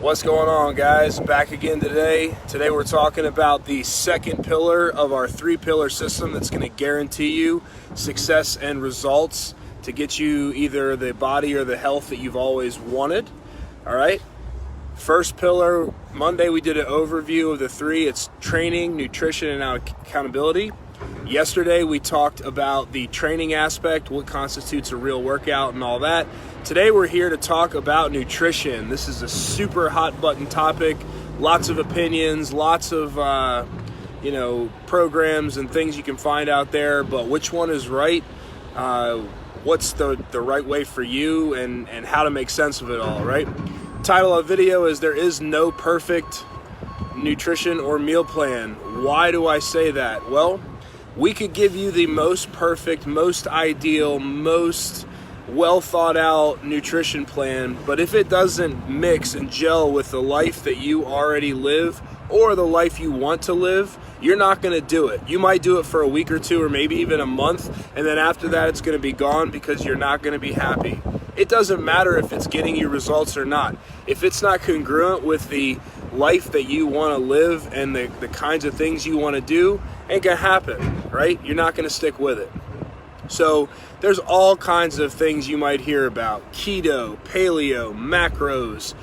What's going on, guys? Back again today. Today we're talking about the second pillar of our three-pillar system that's going to guarantee you success and results to get you either the body or the health that you've always wanted. All right. First pillar, Monday we did an overview of the three. It's training, nutrition, and accountability. Yesterday we talked about the training aspect, what constitutes a real workout and all that. Today we're here to talk about nutrition. This is a super hot button topic, lots of opinions, lots of programs and things you can find out there, but which one is right? What's the right way for you and how to make sense of it all, right? Title of the video is There Is No Perfect Nutrition or Meal Plan. Why do I say that? Well, we could give you the most perfect, most ideal, most well thought out nutrition plan, but if it doesn't mix and gel with the life that you already live or the life you want to live, you're not going to do it. You might do it for a week or two or maybe even a month, and then after that it's going to be gone because you're not going to be happy. It doesn't matter if it's getting you results or not. If it's not congruent with the life that you want to live and the kinds of things you want to do, ain't going to happen, right? You're not going to stick with it. So there's all kinds of things you might hear about: keto, paleo, macros,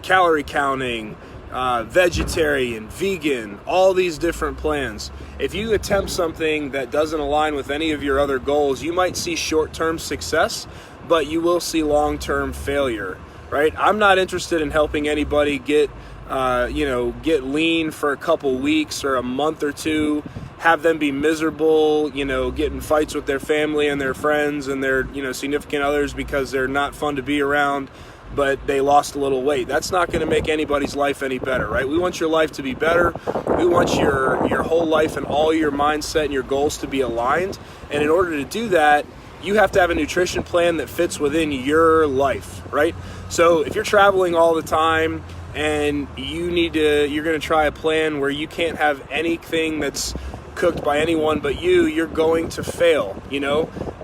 calorie counting, vegetarian, vegan, all these different plans. If you attempt something that doesn't align with any of your other goals, you might see short-term success, but you will see long-term failure, right? I'm not interested in helping anybody get lean for a couple weeks or a month or two, have them be miserable, get in fights with their family and their friends and their, significant others because they're not fun to be around, but they lost a little weight. That's not going to make anybody's life any better, right? We want your life to be better. We want your whole life and all your mindset and your goals to be aligned. And in order to do that, you have to have a nutrition plan that fits within your life, right? So if you're traveling all the time and you're going to try a plan where you can't have anything that's cooked by anyone but you're going to fail.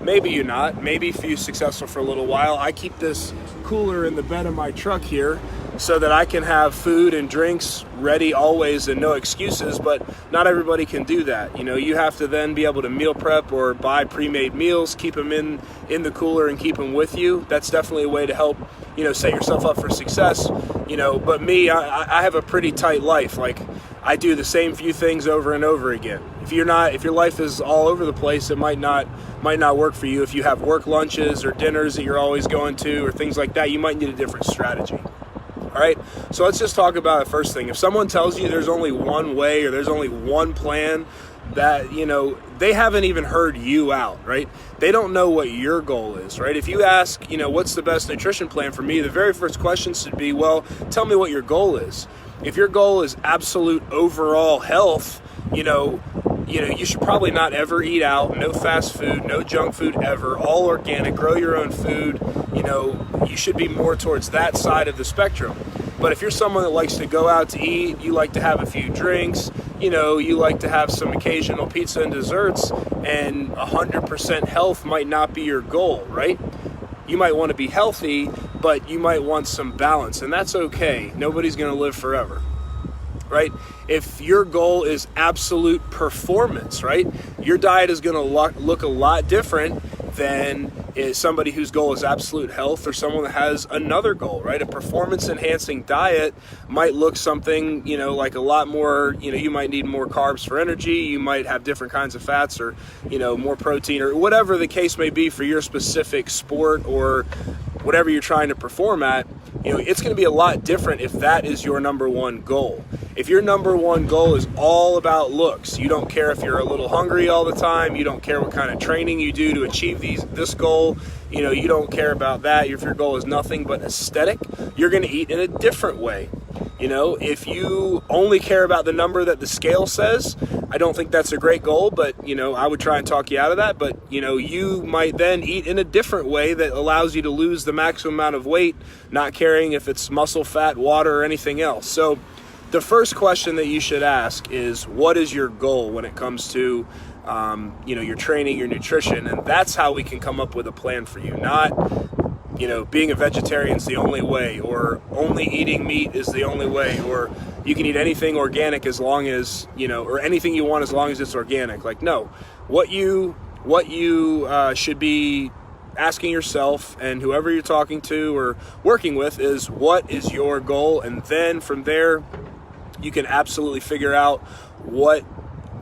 Maybe you're not. Maybe if you're successful for a little while. I keep this cooler in the bed of my truck here so that I can have food and drinks ready always and no excuses, but not everybody can do that. You have to then be able to meal prep or buy pre-made meals, keep them in the cooler and keep them with you. That's definitely a way to help, set yourself up for success. But me, I have a pretty tight life. Like, I do the same few things over and over again. If your life is all over the place, it might not work for you. If you have work lunches or dinners that you're always going to or things like that, you might need a different strategy. All right, so let's just talk about the first thing. If someone tells you there's only one way or there's only one plan, that, they haven't even heard you out, right? They don't know what your goal is, right? If you ask, what's the best nutrition plan for me, the very first question should be, well, tell me what your goal is. If your goal is absolute overall health, you should probably not ever eat out, no fast food, no junk food ever, all organic, grow your own food. You should be more towards that side of the spectrum. But if you're someone that likes to go out to eat, you like to have a few drinks, you like to have some occasional pizza and desserts, and 100% health might not be your goal, right? You might want to be healthy, but you might want some balance, and that's okay. Nobody's going to live forever, right? If your goal is absolute performance, right, your diet is going to look a lot different than somebody whose goal is absolute health or someone that has another goal, right? A performance-enhancing diet might look something, like a lot more, you might need more carbs for energy, you might have different kinds of fats or, more protein or whatever the case may be for your specific sport or whatever you're trying to perform at. It's going to be a lot different if that is your number one goal. If your number one goal is all about looks, you don't care if you're a little hungry all the time, you don't care what kind of training you do to achieve this goal, you don't care about that. If your goal is nothing but aesthetic, you're going to eat in a different way. If you only care about the number that the scale says, I don't think that's a great goal, but, I would try and talk you out of that. But, you might then eat in a different way that allows you to lose the maximum amount of weight, not caring if it's muscle, fat, water, or anything else. So the first question that you should ask is, what is your goal when it comes to, your training, your nutrition? And that's how we can come up with a plan for you. Not being a vegetarian is the only way, or only eating meat is the only way, or you can eat anything organic as long as, or anything you want as long as it's organic. Like, no, what you should be asking yourself and whoever you're talking to or working with is, what is your goal? And then from there, you can absolutely figure out what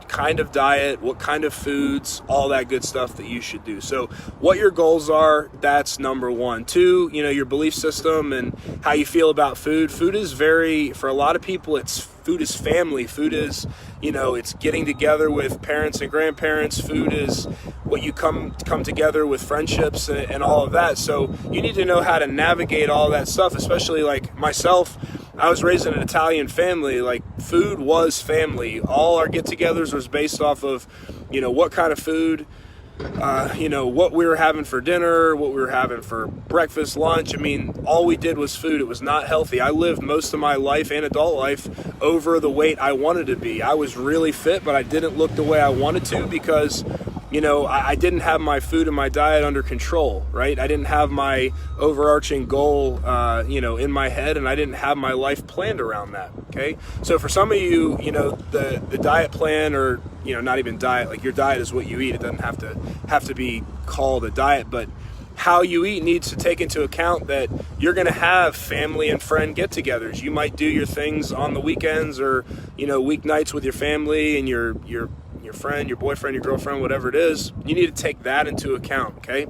kind of diet, what kind of foods, all that good stuff that you should do. So what your goals are, that's number one. Two, your belief system and how you feel about food. Food is for a lot of people, food is family. Food is, it's getting together with parents and grandparents. Food is what you come together with friendships and all of that. So you need to know how to navigate all that stuff, especially like myself. I was raised in an Italian family. Like, food was family. All our get-togethers was based off of, what kind of food, what we were having for dinner, what we were having for breakfast, lunch. I mean, all we did was food. It was not healthy. I lived most of my life and adult life over the weight I wanted to be. I was really fit, but I didn't look the way I wanted to because I didn't have my food and my diet under control, right? I didn't have my overarching goal, in my head, and I didn't have my life planned around that, okay? So for some of you, the diet plan, or, not even diet, like your diet is what you eat. It doesn't have to be called a diet, but how you eat needs to take into account that you're going to have family and friend get-togethers. You might do your things on the weekends or, weeknights with your family and your friend, your boyfriend, your girlfriend, whatever it is. You need to take that into account, okay?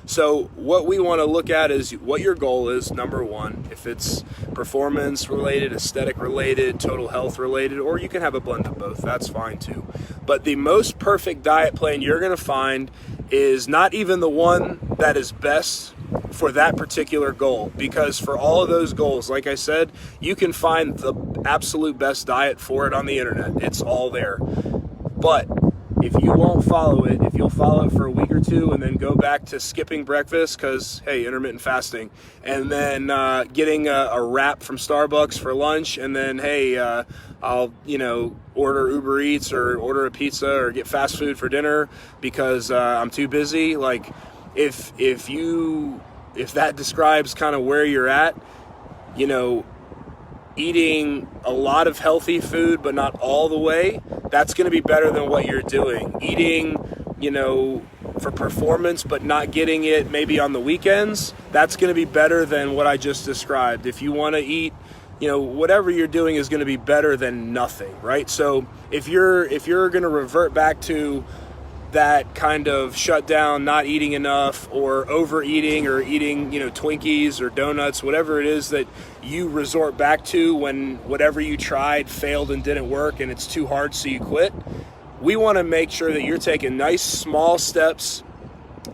So what we want to look at is what your goal is, number one. If it's performance related, aesthetic related, total health related, or you can have a blend of both, that's fine too. But the most perfect diet plan you're going to find is not even the one that is best for that particular goal, because for all of those goals, like I said, you can find the absolute best diet for it on the internet. It's all there. But if you won't follow it, if you'll follow it for a week or two and then go back to skipping breakfast because, hey, intermittent fasting, and then getting a wrap from Starbucks for lunch, and then, hey, I'll, order Uber Eats or order a pizza or get fast food for dinner because I'm too busy. Like, if that describes kind of where you're at, eating a lot of healthy food, but not all the way, that's going to be better than what you're doing. Eating, for performance, but not getting it maybe on the weekends, that's going to be better than what I just described. If you want to eat, whatever you're doing is going to be better than nothing, right? So if you're going to revert back to that kind of shut down, not eating enough, or overeating, or eating, Twinkies or donuts, whatever it is that you resort back to when whatever you tried failed and didn't work and it's too hard so you quit, we want to make sure that you're taking nice small steps,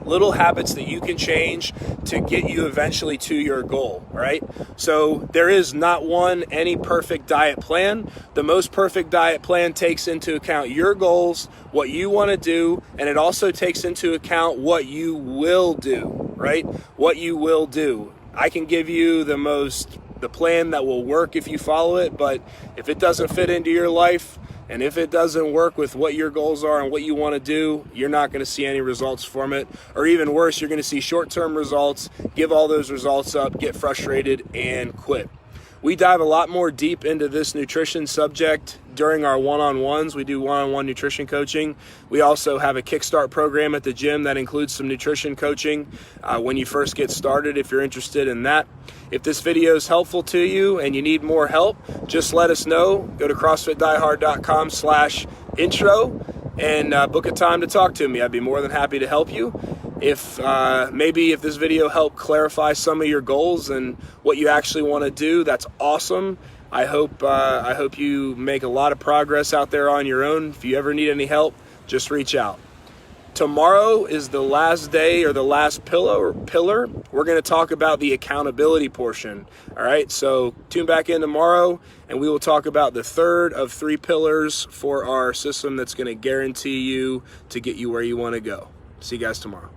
little habits that you can change to get you eventually to your goal, right? So there is not any perfect diet plan. The most perfect diet plan takes into account your goals, what you want to do, and it also takes into account what you will do, right? What you will do. I can give you the plan that will work if you follow it, but if it doesn't fit into your life, and if it doesn't work with what your goals are and what you want to do, you're not going to see any results from it. Or even worse, you're going to see short-term results, give all those results up, get frustrated, and quit. We dive a lot more deep into this nutrition subject during our one-on-ones. We do one-on-one nutrition coaching. We also have a Kickstart program at the gym that includes some nutrition coaching when you first get started, if you're interested in that. If this video is helpful to you and you need more help, just let us know. Go to CrossFitDieHard.com/intro and book a time to talk to me. I'd be more than happy to help you. If this video helped clarify some of your goals and what you actually want to do, that's awesome. I hope you make a lot of progress out there on your own. If you ever need any help, just reach out. Tomorrow is the last day, or the last pillar. We're going to talk about the accountability portion. All right, so tune back in tomorrow and we will talk about the third of 3 pillars for our system that's going to guarantee you to get you where you want to go. See you guys tomorrow.